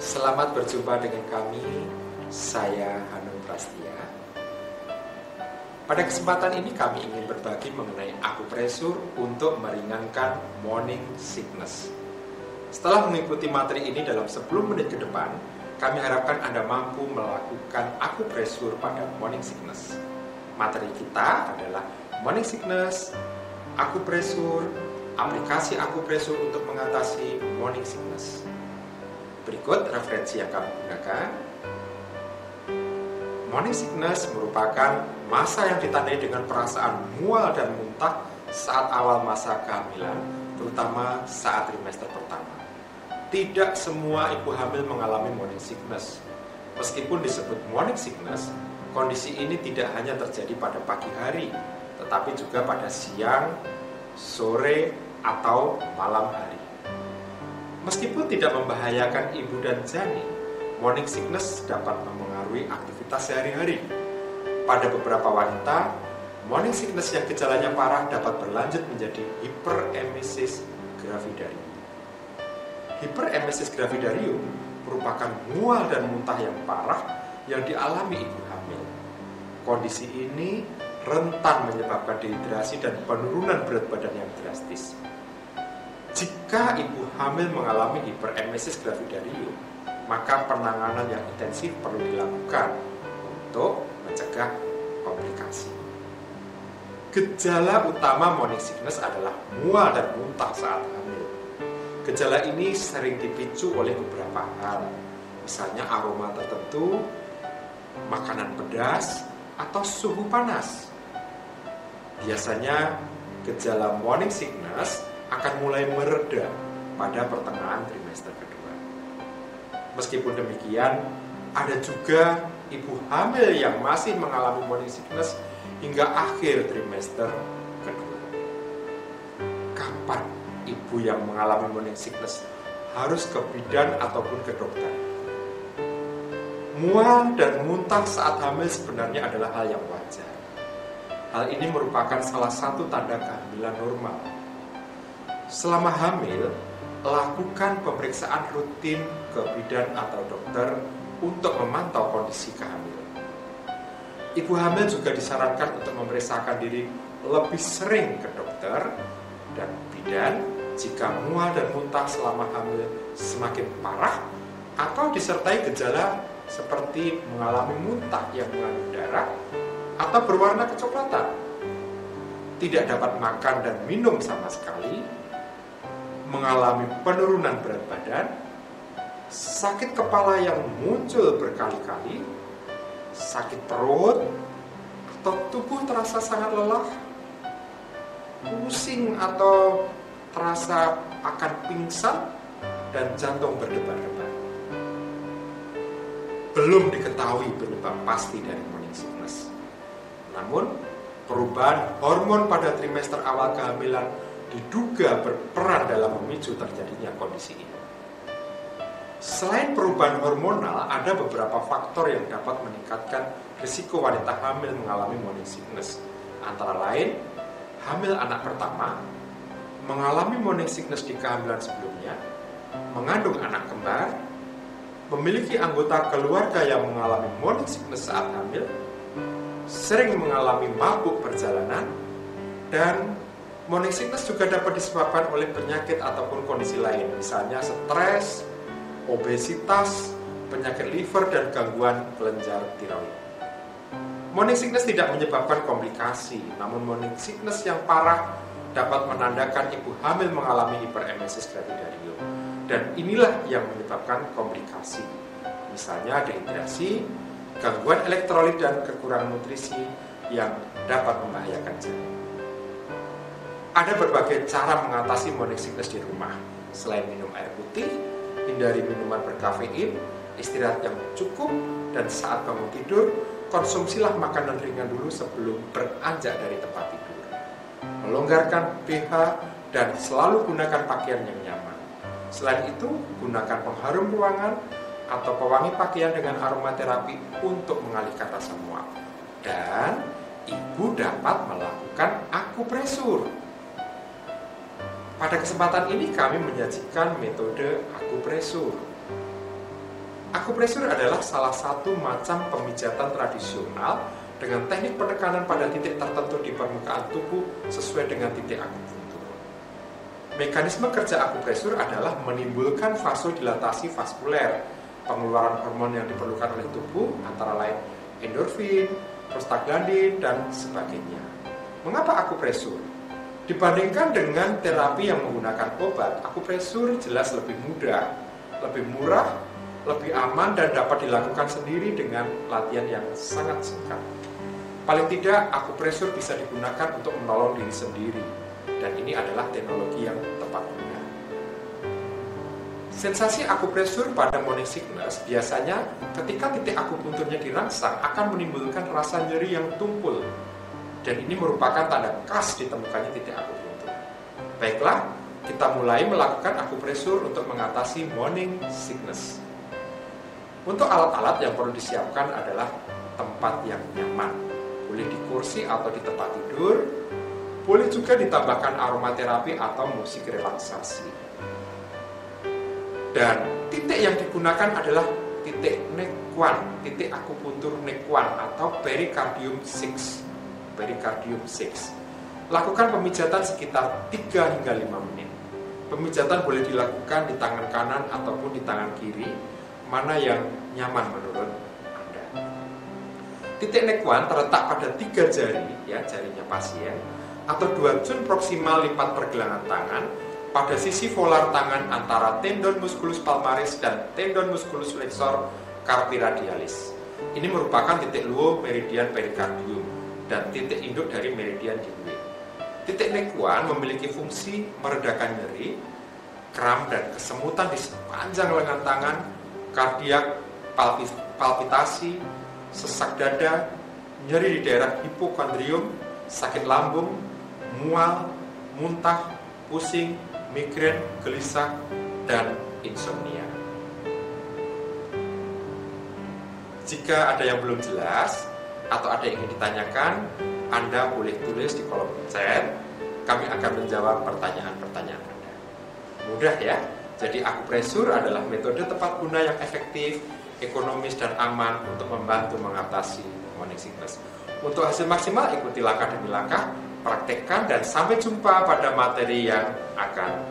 Selamat berjumpa dengan kami, saya Hanung Prastia. Pada kesempatan ini kami ingin berbagi mengenai akupresur untuk meringankan morning sickness. Setelah mengikuti materi ini dalam 10 menit ke depan, kami harapkan Anda mampu melakukan akupresur pada morning sickness. Materi kita adalah morning sickness, akupresur, aplikasi akupresur untuk mengatasi morning sickness. Berikut referensi yang kami gunakan. Morning sickness merupakan masa yang ditandai dengan perasaan mual dan muntah saat awal masa kehamilan, terutama saat trimester pertama. Tidak semua ibu hamil mengalami morning sickness. Meskipun disebut morning sickness, kondisi ini tidak hanya terjadi pada pagi hari, tetapi juga pada siang, sore, atau malam hari. Meskipun tidak membahayakan ibu dan janin, morning sickness dapat memengaruhi aktivitas sehari-hari. Pada beberapa wanita, morning sickness yang gejalanya parah dapat berlanjut menjadi hiperemesis gravidarum. Hiperemesis gravidarum merupakan mual dan muntah yang parah yang dialami ibu hamil. Kondisi ini rentan menyebabkan dehidrasi dan penurunan berat badan yang drastis. Jika ibu hamil mengalami hiperemesis gravidarum, maka penanganan yang intensif perlu dilakukan untuk mencegah komplikasi. Gejala utama morning sickness adalah mual dan muntah saat hamil. Gejala ini sering dipicu oleh beberapa hal, misalnya aroma tertentu, makanan pedas, atau suhu panas. Biasanya gejala morning sickness akan mulai mereda pada pertengahan trimester kedua. Meskipun demikian, ada juga ibu hamil yang masih mengalami morning sickness hingga akhir trimester kedua. Kapan ibu yang mengalami morning sickness harus ke bidan ataupun ke dokter? Mual dan muntah saat hamil sebenarnya adalah hal yang wajar. Hal ini merupakan salah satu tanda kehamilan normal. Selama hamil, lakukan pemeriksaan rutin ke bidan atau dokter untuk memantau kondisi kehamilan. Ibu hamil juga disarankan untuk memeriksakan diri lebih sering ke dokter dan bidan jika mual dan muntah selama hamil semakin parah atau disertai gejala seperti mengalami muntah yang mengandung darah atau berwarna kecoklatan, tidak dapat makan dan minum sama sekali, mengalami penurunan berat badan, sakit kepala yang muncul berkali-kali, sakit perut, atau tubuh terasa sangat lelah, pusing atau terasa akan pingsan, dan jantung berdebar-debar. Belum diketahui penyebab pasti dari morning sickness. Namun, perubahan hormon pada trimester awal kehamilan diduga berperan dalam memicu terjadinya kondisi ini. Selain perubahan hormonal, ada beberapa faktor yang dapat meningkatkan risiko wanita hamil mengalami morning sickness. Antara lain, hamil anak pertama, mengalami morning sickness di kehamilan sebelumnya, mengandung anak kembar, memiliki anggota keluarga yang mengalami morning sickness saat hamil, sering mengalami mabuk perjalanan, dan morning sickness juga dapat disebabkan oleh penyakit ataupun kondisi lain, misalnya stres, obesitas, penyakit liver, dan gangguan kelenjar tiroid. Morning sickness tidak menyebabkan komplikasi, namun morning sickness yang parah dapat menandakan ibu hamil mengalami hiperemesis gravidarum, dan inilah yang menyebabkan komplikasi, misalnya dehidrasi, gangguan elektrolit, dan kekurangan nutrisi yang dapat membahayakan janin. Ada berbagai cara mengatasi morning sickness di rumah. Selain minum air putih, hindari minuman berkafein, istirahat yang cukup, dan saat bangun tidur, konsumsilah makanan ringan dulu sebelum beranjak dari tempat tidur. Melonggarkan pH dan selalu gunakan pakaian yang nyaman. Selain itu, gunakan pengharum ruangan atau pewangi pakaian dengan aromaterapi untuk mengalihkan rasa mual. Dan ibu dapat melakukan akupresur. Pada kesempatan ini kami menyajikan metode akupresur. Akupresur adalah salah satu macam pemijatan tradisional dengan teknik penekanan pada titik tertentu di permukaan tubuh sesuai dengan titik akupuntur. Mekanisme kerja akupresur adalah menimbulkan vasodilatasi vaskuler, pengeluaran hormon yang diperlukan oleh tubuh antara lain endorfin, prostaglandin, dan sebagainya. Mengapa akupresur? Dibandingkan dengan terapi yang menggunakan obat, akupresur jelas lebih mudah, lebih murah, lebih aman, dan dapat dilakukan sendiri dengan latihan yang sangat singkat. Paling tidak, akupresur bisa digunakan untuk menolong diri sendiri, dan ini adalah teknologi yang tepat guna. Sensasi akupresur pada morning sickness biasanya ketika titik akupunturnya dirangsang akan menimbulkan rasa nyeri yang tumpul, dan ini merupakan tanda khas ditemukannya titik akupuntur. Baiklah, kita mulai melakukan akupresur untuk mengatasi morning sickness. Untuk alat-alat yang perlu disiapkan adalah tempat yang nyaman. Boleh di kursi atau di tempat tidur. Boleh juga ditambahkan aromaterapi atau musik relaksasi. Dan titik yang digunakan adalah titik neck 1, titik akupuntur neck 1 atau pericardium 6. Pericardium 6. Lakukan pemijatan sekitar 3 hingga 5 menit. Pemijatan boleh dilakukan di tangan kanan ataupun di tangan kiri, mana yang nyaman menurut Anda. Titik neck 1 terletak pada 3 jari, ya, jarinya pasien, atau 2 cun proksimal lipat pergelangan tangan pada sisi volar tangan antara tendon musculus palmaris dan tendon musculus flexor carpi radialis. Ini merupakan titik luo meridian pericardium dan titik induk dari meridian Diuwe. Titik neck 1 memiliki fungsi meredakan nyeri, kram dan kesemutan di sepanjang lengan tangan, kardiak, palpitasi, sesak dada, nyeri di daerah hipokondrium, sakit lambung, mual, muntah, pusing, migrain, gelisah, dan insomnia. Jika ada yang belum jelas atau ada yang ingin ditanyakan, Anda boleh tulis di kolom chat. Kami akan menjawab pertanyaan-pertanyaan Anda. Mudah ya? Jadi akupresur adalah metode tepat guna yang efektif, ekonomis, dan aman untuk membantu mengatasi morning sickness. Untuk hasil maksimal, ikuti langkah demi langkah, praktekkan, dan sampai jumpa pada materi yang akan